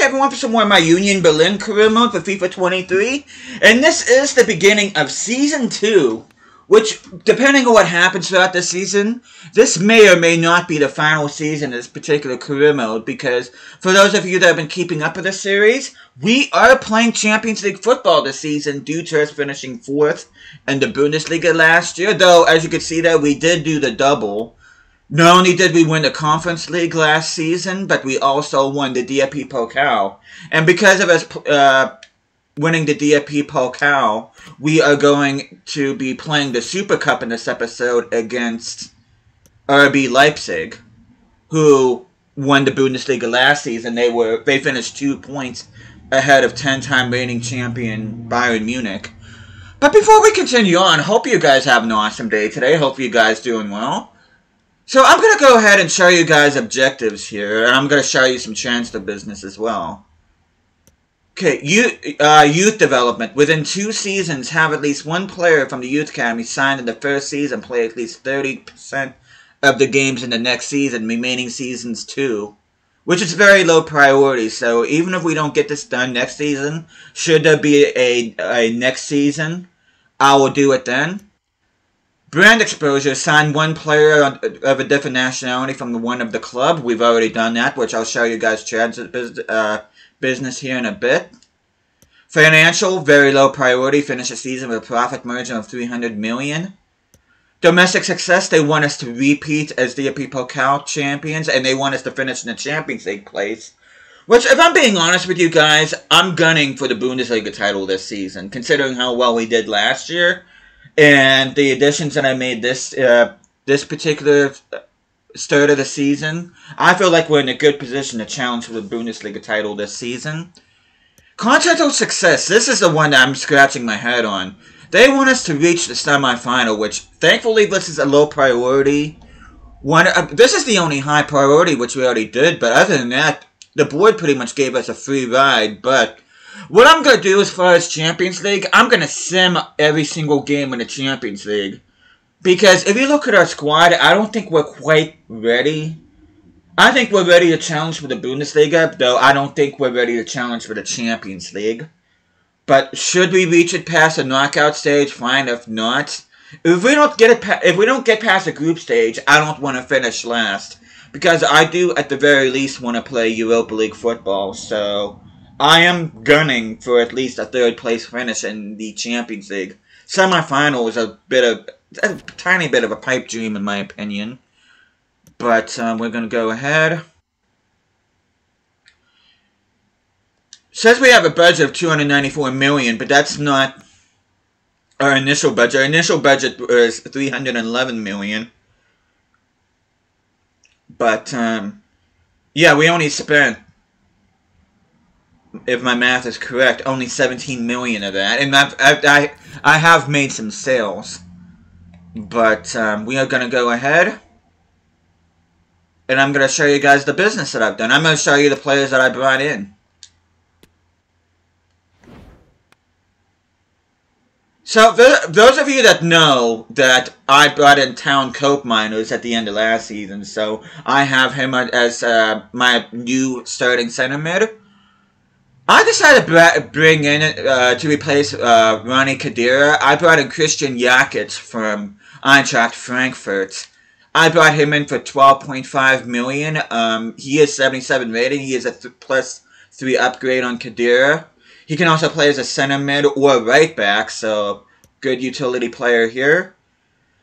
everyone for some more of my Union Berlin career mode for FIFA 23. And this is the beginning of Season 2, which, depending on what happens throughout the season, this may or may not be the final season of this particular career mode, because for those of you that have been keeping up with the series, we are playing Champions League football this season due to us finishing 4th in the Bundesliga last year, though, as you can see there, we did do the double. Not only did we win the Conference League last season, but we also won the DFB Pokal. And because of us winning the DFB Pokal, we are going to be playing the Supercup in this episode against RB Leipzig, who won the Bundesliga last season. They finished 2 points ahead of 10-time reigning champion Bayern Munich. But before we continue on, hope you guys have an awesome day today. Hope you guys doing well. So I'm going to go ahead and show you guys objectives here, and I'm going to show you some transfer business as well. Okay, youth development. Within 2 seasons, have at least one player from the youth academy signed in the first season, play at least 30% of the games in the next season, remaining seasons 2. Which is very low priority, so even if we don't get this done next season, should there be a next season, I will do it then. Brand exposure, sign one player of a different nationality from one of the club. We've already done that, which I'll show you guys transit business here in a bit. Financial, very low priority. Finish a season with a profit margin of 300 million. Domestic success, they want us to repeat as the DFB Pokal champions, and they want us to finish in the Champions League place. Which, if I'm being honest with you guys, I'm gunning for the Bundesliga title this season, considering how well we did last year. And the additions that I made this particular start of the season, I feel like we're in a good position to challenge for the Bundesliga title this season. Continental success, this is the one that I'm scratching my head on. They want us to reach the semifinal, which thankfully this is a low priority. This is the only high priority, which we already did, but other than that, the board pretty much gave us a free ride. But what I'm going to do as far as Champions League, I'm going to sim every single game in the Champions League. Because if you look at our squad, I don't think we're quite ready. I think we're ready to challenge for the Bundesliga, though I don't think we're ready to challenge for the Champions League. But should we reach it past the knockout stage, fine. If not, if we don't get past the group stage, I don't want to finish last. Because I do, at the very least, want to play Europa League football, so I am gunning for at least a 3rd place finish in the Champions League. Semi-final is a tiny bit of a pipe dream in my opinion. But we're going to go ahead. Says we have a budget of 294 million, but that's not our initial budget. Our initial budget was 311 million. But yeah, we only spent, if my math is correct, only 17 million of that. And I have made some sales. But we are going to go ahead. And I'm going to show you guys the business that I've done. I'm going to show you the players that I brought in. So, those of you that know that I brought in Town Cope Miners at the end of last season, so I have him as my new starting center mid. I decided to bring in, to replace Ronnie Khedira, I brought in Christian Jakic from Eintracht Frankfurt. I brought him in for 12.5 million. He is 77 rating. He is a +3 upgrade on Khedira. He can also play as a center mid or right back, so good utility player here.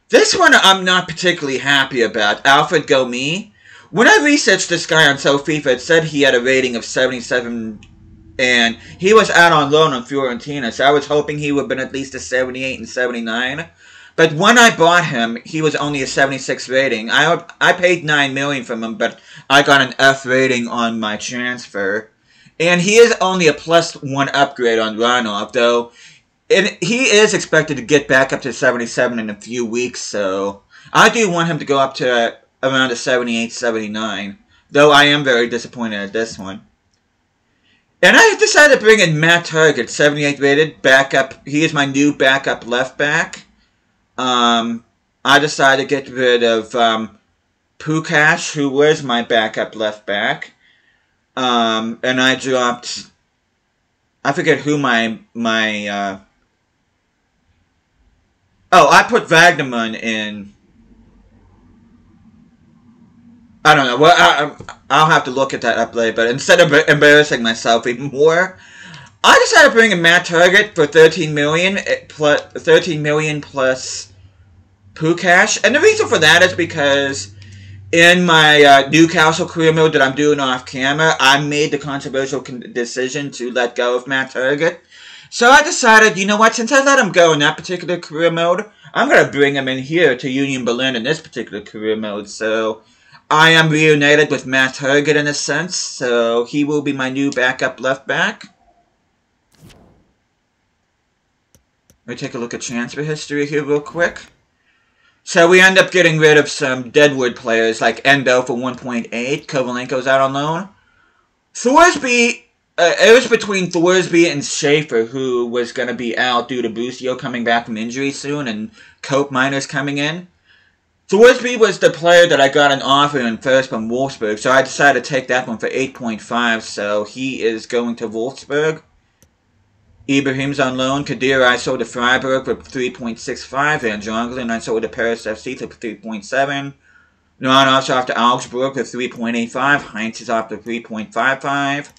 This one I'm not particularly happy about, Alfred Gomi. When I researched this guy on FIFA, it said he had a rating of 77, and he was out on loan on Fiorentina, so I was hoping he would have been at least a 78 and 79. But when I bought him, he was only a 76 rating. I paid 9 million from him, but I got an F rating on my transfer. And he is only a +1 upgrade on Ronov, though. And he is expected to get back up to 77 in a few weeks, so I do want him to go up to around a 78, 79. Though I am very disappointed at this one. And I decided to bring in Matt Target, 78 rated, backup. He is my new backup left back. I decided to get rid of Pukash, who was my backup left back. And I dropped, I forget who oh, I put Wagnerman in. I don't know. Well, I'll have to look at that up later. But instead of embarrassing myself even more, I decided to bring in Matt Target for 13 million plus Pooh Cash. And the reason for that is because in my Newcastle career mode that I'm doing off camera, I made the controversial decision to let go of Matt Target. So I decided, you know what, since I let him go in that particular career mode, I'm going to bring him in here to Union Berlin in this particular career mode. So I am reunited with Matt Target in a sense, so he will be my new backup left back. Let me take a look at transfer history here real quick. So we end up getting rid of some deadwood players like Endo for 1.8. Kovalenko's out on loan. Thorsby, it was between Thorsby and Schaefer, who was going to be out due to Busio coming back from injury soon and Cope Miners coming in. Thorsby was the player that I got an offer in first from Wolfsburg, so I decided to take that one for 8.5, so he is going to Wolfsburg. Ibrahim's on loan. Kadir I sold to Freiburg for 3.65. Van Jongelen I sold to Paris FC for 3.7. Noanov's off to Augsburg for 3.85. Heinz is off to 3.55.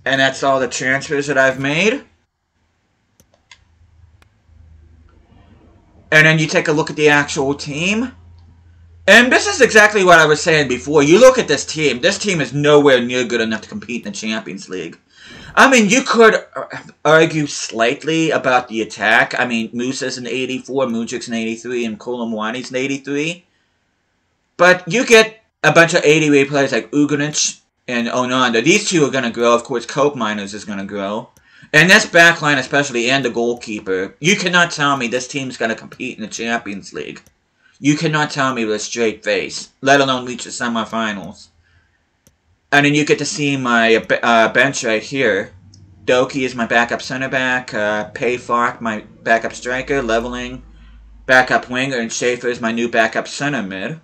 And that's all the transfers that I've made. And then you take a look at the actual team. And this is exactly what I was saying before. You look at this team. This team is nowhere near good enough to compete in the Champions League. I mean, you could argue slightly about the attack. I mean, Musa's an 84, Mudrik's an 83, and Kolomwani's an 83. But you get a bunch of 80-rate players like Ugrinic and Onanda. These two are going to grow. Of course, Cope Miners is going to grow. And this backline especially, and the goalkeeper. You cannot tell me this team's going to compete in the Champions League. You cannot tell me with a straight face, let alone reach the semifinals. And then you get to see my bench right here. Doki is my backup center back. Pei Falk, my backup striker. Leveling, backup winger. And Schaefer is my new backup center mid.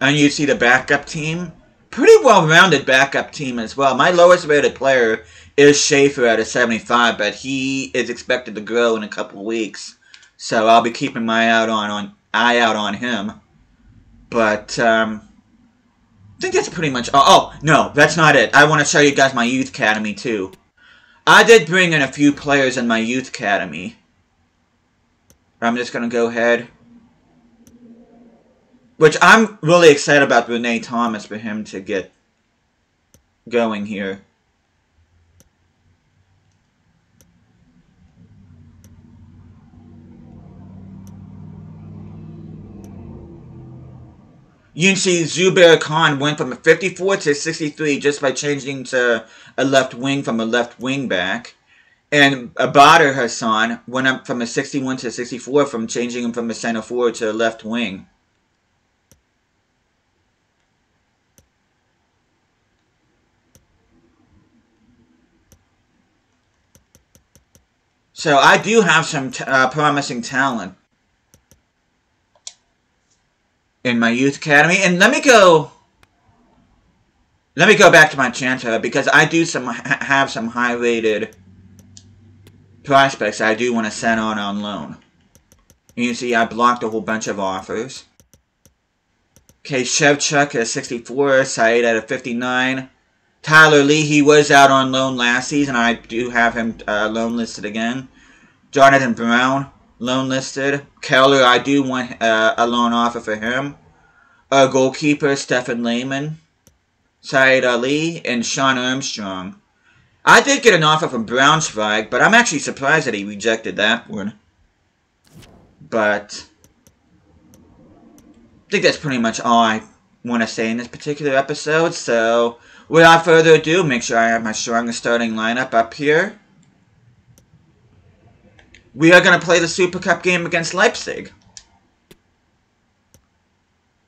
And you see the backup team. Pretty well-rounded backup team as well. My lowest rated player is Schaefer at a 75, but he is expected to grow in a couple of weeks. So I'll be keeping my eye out on him. But I think that's pretty much oh, no, that's not it. I want to show you guys my youth academy too. I did bring in a few players in my youth academy. I'm just going to go ahead. Which I'm really excited about Renee Thomas for him to get going here. You can see Zubair Khan went from a 54 to 63 just by changing to a left wing from a left wing back. And Badr Hassan went up from a 61 to 64 from changing him from a center forward to a left wing. So I do have some promising talent in my youth academy, and let me go back to my transfer because I do have some high-rated prospects I do want to send on loan. And you see, I blocked a whole bunch of offers. Okay, Shevchuk at 64, Said at a 59. Tyler Lee, he was out on loan last season. I do have him loan listed again. Jonathan Brown, loan listed. Keller, I do want a loan offer for him. Goalkeeper, Stefan Lehman. Saeed Ali, and Sean Armstrong. I did get an offer from Braunschweig, but I'm actually surprised that he rejected that one. But I think that's pretty much all I want to say in this particular episode, so without further ado, make sure I have my strongest starting lineup up here. We are going to play the Supercup game against Leipzig.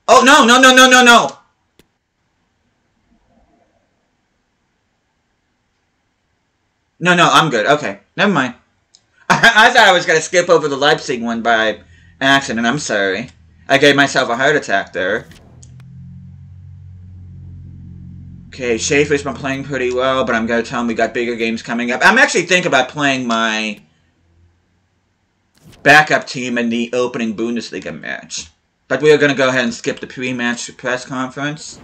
Oh, no, no, no, no, no, no! No, I'm good. Okay, never mind. I thought I was going to skip over the Leipzig one by accident. I'm sorry. I gave myself a heart attack there. Okay, Schaefer's been playing pretty well, but I'm going to tell him we got bigger games coming up. I'm actually thinking about playing my backup team in the opening Bundesliga match. But we are going to go ahead and skip the pre-match press conference.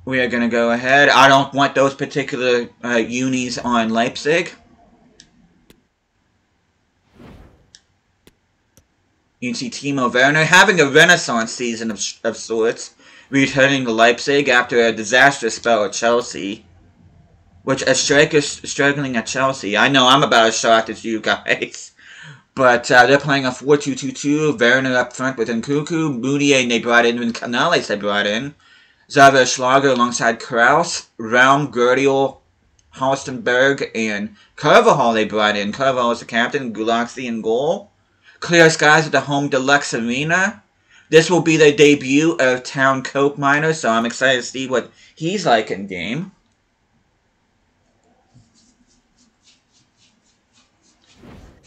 We are going to go ahead. I don't want those particular unis on Leipzig. You can see Timo Werner having a renaissance season of sorts, returning to Leipzig after a disastrous spell at Chelsea. Which, a striker struggling at Chelsea. I know I'm about as shocked as you guys. But they're playing a 4-2-2-2. Werner up front with Nkunku. Mounier they brought in, and Canales they brought in. Xaver Schlager alongside Kraus, Raum, Gurdiel, Halstenberg, and Carvajal they brought in. Carvajal is the captain, Gulaxi in goal. Clear skies at the home Deluxe Arena. This will be the debut of Town Cope Miner, so I'm excited to see what he's like in game.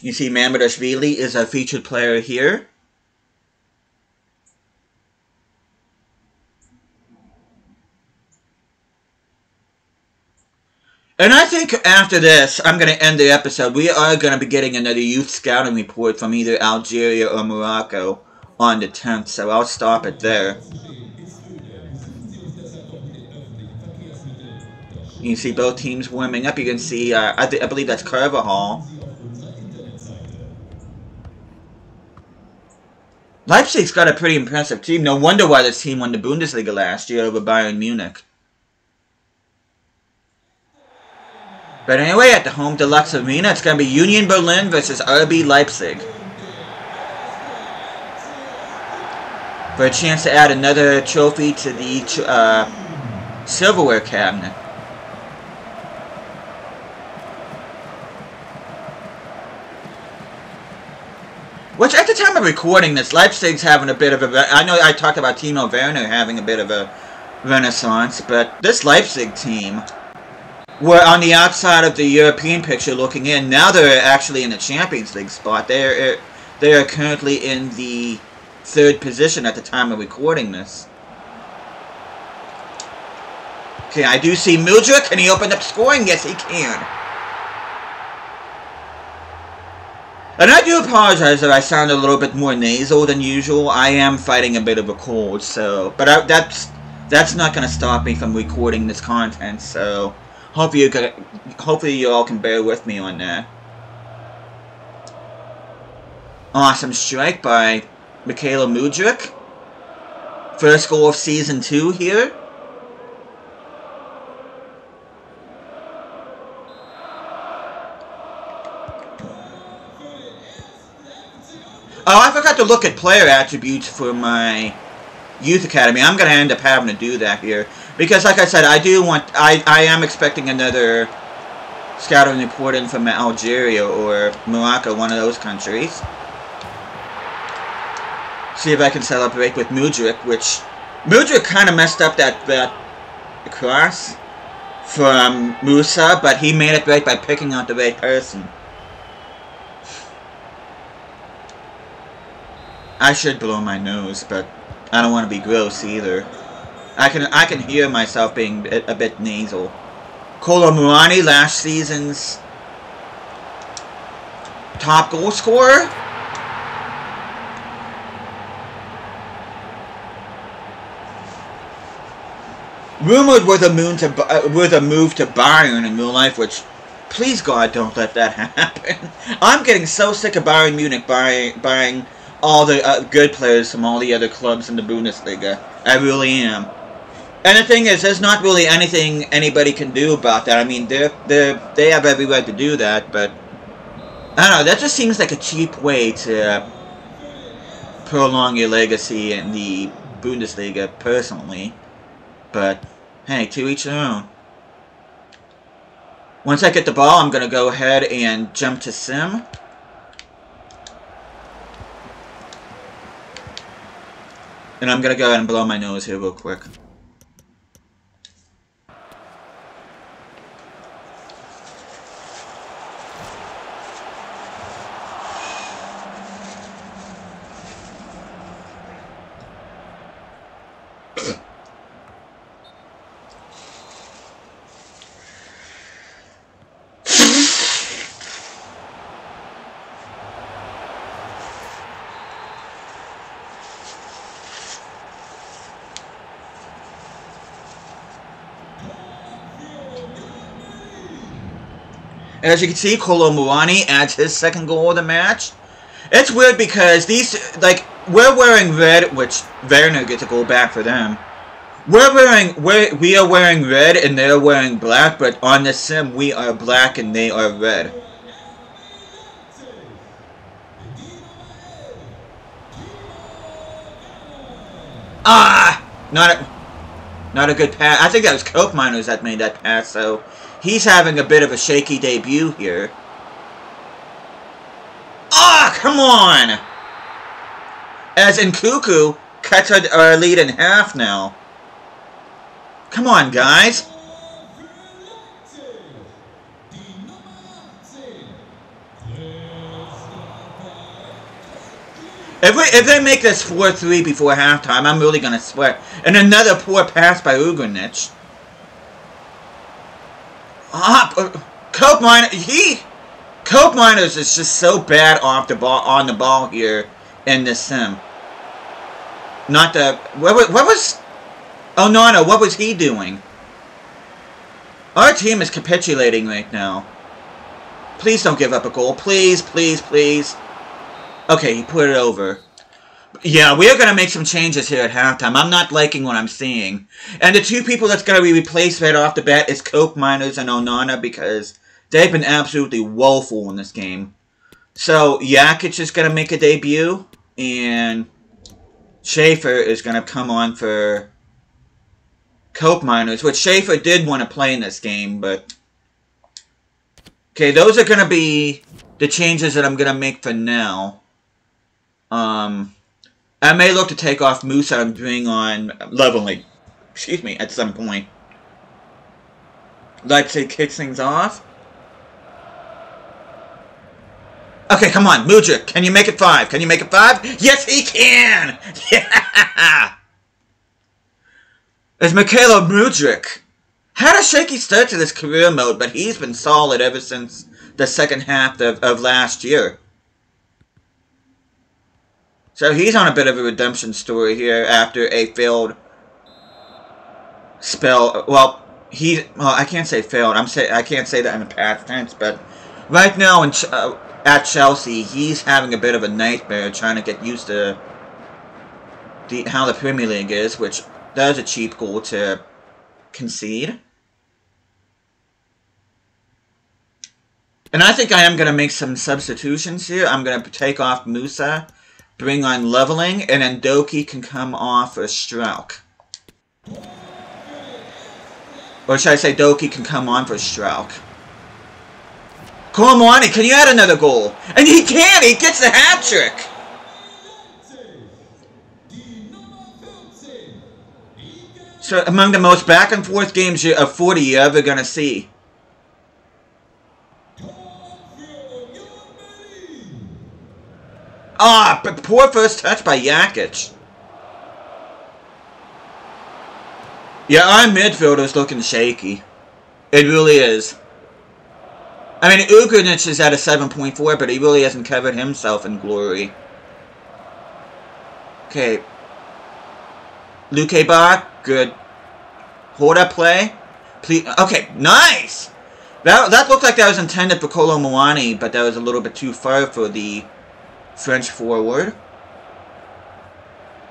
You see Mamardashvili is a featured player here. And I think after this, I'm going to end the episode. We are going to be getting another youth scouting report from either Algeria or Morocco on the 10th, so I'll stop it there. You can see both teams warming up. You can see, I believe that's Carvajal. Leipzig's got a pretty impressive team. No wonder why this team won the Bundesliga last year over Bayern Munich. But anyway, at the home Deluxe Arena, it's going to be Union Berlin versus RB Leipzig. For a chance to add another trophy to the silverware cabinet. Which, at the time of recording this, Leipzig's having a bit of a... I know I talked about Timo Werner having a bit of a renaissance, but this Leipzig team were on the outside of the European picture looking in. Now they're actually in the Champions League spot. They are currently in the 3rd position at the time of recording this. Okay, I do see Mudryk. Can he open up scoring? Yes, he can. And I do apologize if I sound a little bit more nasal than usual. I am fighting a bit of a cold, so... But that's not going to stop me from recording this content, so... Hopefully you all can bear with me on that. Awesome strike by Michaela Mudryk. First goal of Season 2 here. Oh, I forgot to look at player attributes for my youth academy. I'm going to end up having to do that here. Because, like I said, I am expecting another scouting report in from Algeria or Morocco, one of those countries. See if I can celebrate with Mudryk, which... Mudryk kind of messed up that cross from Musa, but he made it right by picking out the right person. I should blow my nose, but I don't want to be gross either. I can hear myself being a bit nasal. Kolo Muani, last season's top goal scorer. Rumored with a move to Bayern in real life, which, please God, don't let that happen. I'm getting so sick of Bayern Munich buying all the good players from all the other clubs in the Bundesliga. I really am. And the thing is, there's not really anything anybody can do about that. I mean, they have every right to do that, but I don't know. That just seems like a cheap way to prolong your legacy in the Bundesliga, personally. But hey, to each their own. Once I get the ball, I'm going to go ahead and jump to Sim. And I'm going to go ahead and blow my nose here real quick. As you can see, Kolo Muani adds his second goal of the match. It's weird because these, like, we're wearing red, which Werner gets a goal back for them. We are wearing red and they're wearing black, but on the sim we are black and they are red. Ah! Not a good pass. I think that was Coke Miners that made that pass, so he's having a bit of a shaky debut here. Ah, come on! As Nkuku cuts our lead in half now. Come on, guys. If they make this 4-3 before halftime, I'm really gonna sweat. And another poor pass by Ugrinic. Coke Miners is just so bad off the ball on the ball here in this sim. Not the what was oh no, what was he doing? Our team is capitulating right now. Please don't give up a goal. Please, please, please. Okay, he put it over. Yeah, we are going to make some changes here at halftime. I'm not liking what I'm seeing. And the two people that's going to be replaced right off the bat is Coke Miners and Onana because they've been absolutely woeful in this game. So, Jakic is going to make a debut. And Schaefer is going to come on for Coke Miners, which Schaefer did want to play in this game, but... Okay, those are going to be the changes that I'm going to make for now. I may look to take off Musa and bring on Leveling. Excuse me, at some point. Leipzig kicks things off. Okay, come on, Mudryk. Can you make it 5? Can you make it 5? Yes, he can! Yeah! It's Mikhailo Mudryk. Had a shaky start to this career mode, but he's been solid ever since the second half of last year. So he's on a bit of a redemption story here after a failed spell. Well, I can't say failed. I can't say that in the past tense, but right now at Chelsea, he's having a bit of a nightmare trying to get used to how the Premier League is, which that is a cheap goal to concede. And I think I am going to make some substitutions here. I'm going to take off Musa, bring on Leveling, and then Doki can come off for Strauch. Or should I say Doki can come on for Strauch. Kolomwani, can you add another goal? And he can! He gets the hat-trick! So, among the most back-and-forth games of 40 you're ever going to see. Ah, but poor first touch by Jakic. Yeah, our midfield is looking shaky. It really is. I mean, Ugrinic is at a 7.4, but he really hasn't covered himself in glory. Okay. Luke Bach, good. Hold up play. Please. Okay, nice! That looked like that was intended for Kolo Muani, but that was a little bit too far for the French forward.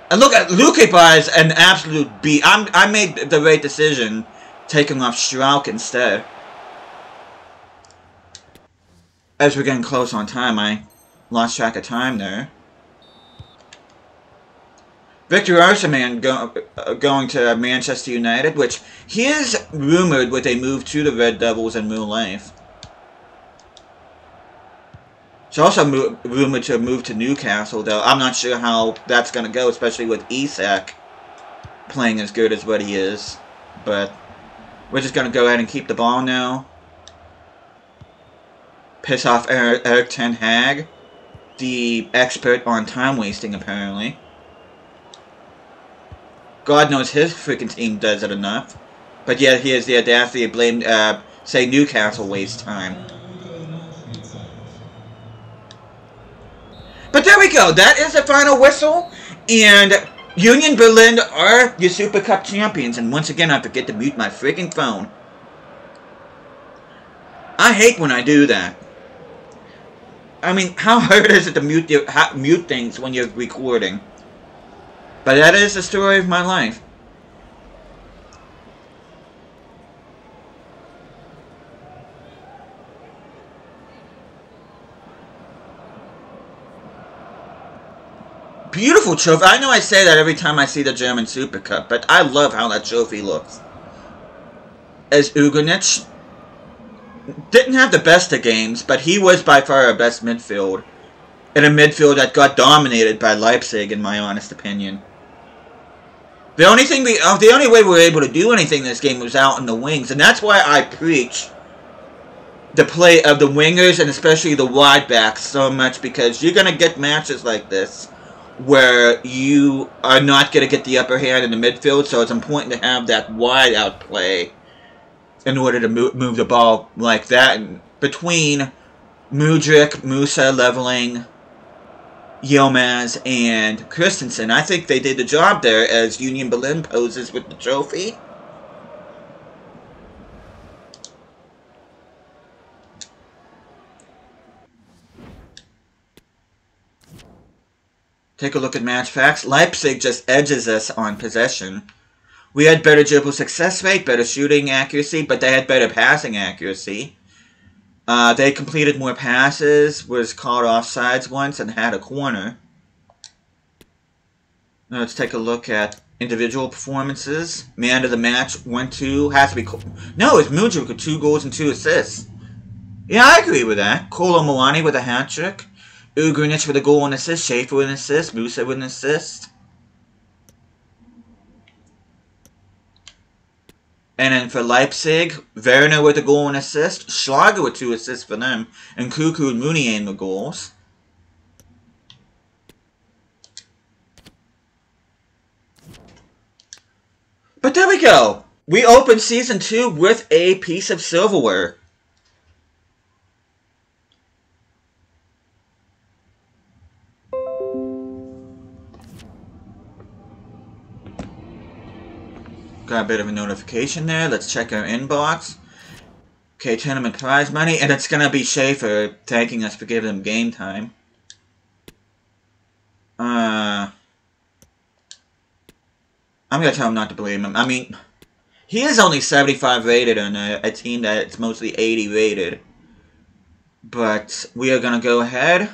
And look at Luke is an absolute beat. I made the right decision taking off Strauch instead. As we're getting close on time, I lost track of time there. Victor Osimhen going to Manchester United, which he is rumored with a move to the Red Devils in real life. He's also rumored to move to Newcastle, though I'm not sure how that's going to go, especially with Isak playing as good as what he is. But we're just going to go ahead and keep the ball now. Piss off Erik ten Hag, the expert on time wasting, apparently. God knows his freaking team does it enough. But yet he has the audacity to blame, say Newcastle wastes time. But there we go. That is the final whistle. And Union Berlin are your Supercup champions. And once again, I forget to mute my freaking phone. I hate when I do that. I mean, how hard is it to mute things when you're recording? But that is the story of my life. Beautiful trophy. I know I say that every time I see the German Supercup, but I love how that trophy looks. As Ugrinic didn't have the best of games, but he was by far our best midfield. In a midfield that got dominated by Leipzig, in my honest opinion. The only way we were able to do anything in this game was out in the wings, and that's why I preach the play of the wingers and especially the wide backs so much, because you're going to get matches like this where you are not going to get the upper hand in the midfield, so it's important to have that wide out play in order to move the ball like that. And between Mudryk, Musa, Leveling, Yilmaz, and Christensen, I think they did the job there as Union Berlin poses with the trophy. Take a look at match facts. Leipzig just edges us on possession. We had better dribble success rate, better shooting accuracy, but they had better passing accuracy. They completed more passes, was called offsides once, and had a corner. Now let's take a look at individual performances. Man of the match, 1-2, has to be... No, it's Mudryk with 2 goals and 2 assists. Yeah, I agree with that. Kolo Muani with a hat-trick. Ugrinic with a goal and assist. Schaefer with an assist. Musa with an assist. And then for Leipzig, Werner with a goal and assist. Schlager with 2 assists for them. And Kuku and Muniain with goals. But there we go. We opened Season 2 with a piece of silverware. Got a bit of a notification there. Let's check our inbox. Okay, tournament prize money. And it's going to be Schaefer thanking us for giving him game time. I'm going to tell him not to blame him. I mean, he is only 75 rated on a team that's mostly 80 rated. But we are going to go ahead.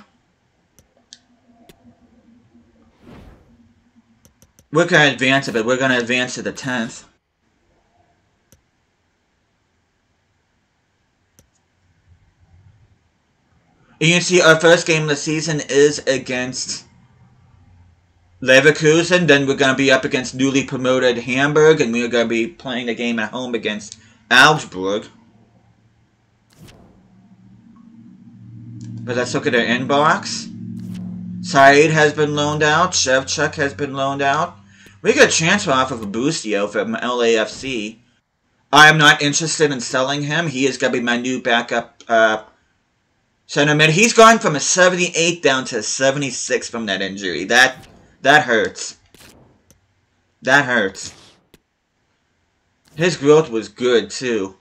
We're going to advance a bit. We're going to advance to the 10th. And you can see our first game of the season is against Leverkusen. Then we're going to be up against newly promoted Hamburg. And we're going to be playing the game at home against Augsburg. But let's look at our inbox. Said has been loaned out. Shevchuk has been loaned out. We got a transfer off of Abustio from LAFC. I am not interested in selling him. He is going to be my new backup center mid. He's gone from a 78 down to a 76 from that injury. That hurts. That hurts. His growth was good, too.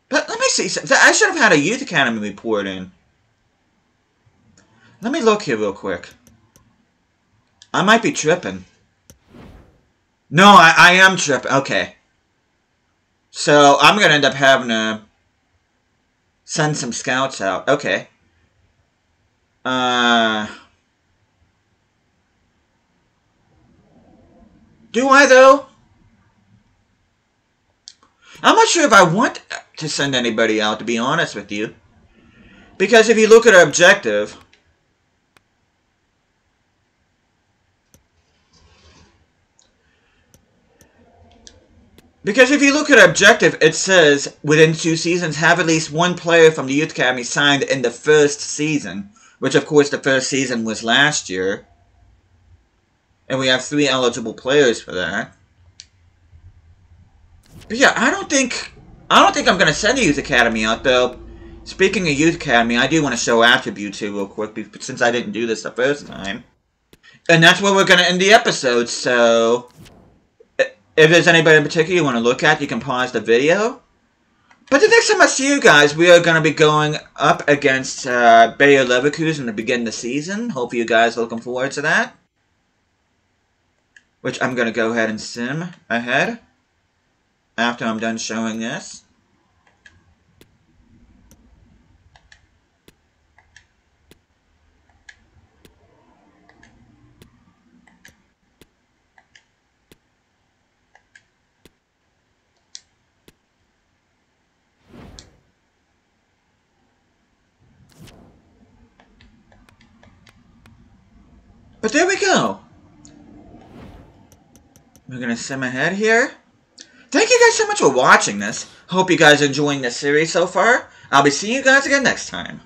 But let me see. I should have had a youth academy report in. Let me look here real quick. I might be tripping. No, I am tripping. Okay. So, I'm going to end up having to send some scouts out. Okay. Do I, though? I'm not sure if I want to send anybody out, to be honest with you. Because if you look at our objective... Because if you look at our objective, it says, within 2 seasons, have at least 1 player from the Youth Academy signed in the first season. Which, of course, the first season was last year. And we have 3 eligible players for that. But yeah, I don't think I'm going to send the Youth Academy out, though. Speaking of Youth Academy, I do want to show attributes here real quick, since I didn't do this the first time. And that's where we're going to end the episode, so... If there's anybody in particular you want to look at, you can pause the video. But the next so much to you guys. We are going to be going up against Bayer Leverkusen to begin the season. Hope you guys are looking forward to that. Which I'm going to go ahead and sim ahead after I'm done showing this. But there we go. We're going to sim ahead here. Thank you guys so much for watching this. Hope you guys are enjoying this series so far. I'll be seeing you guys again next time.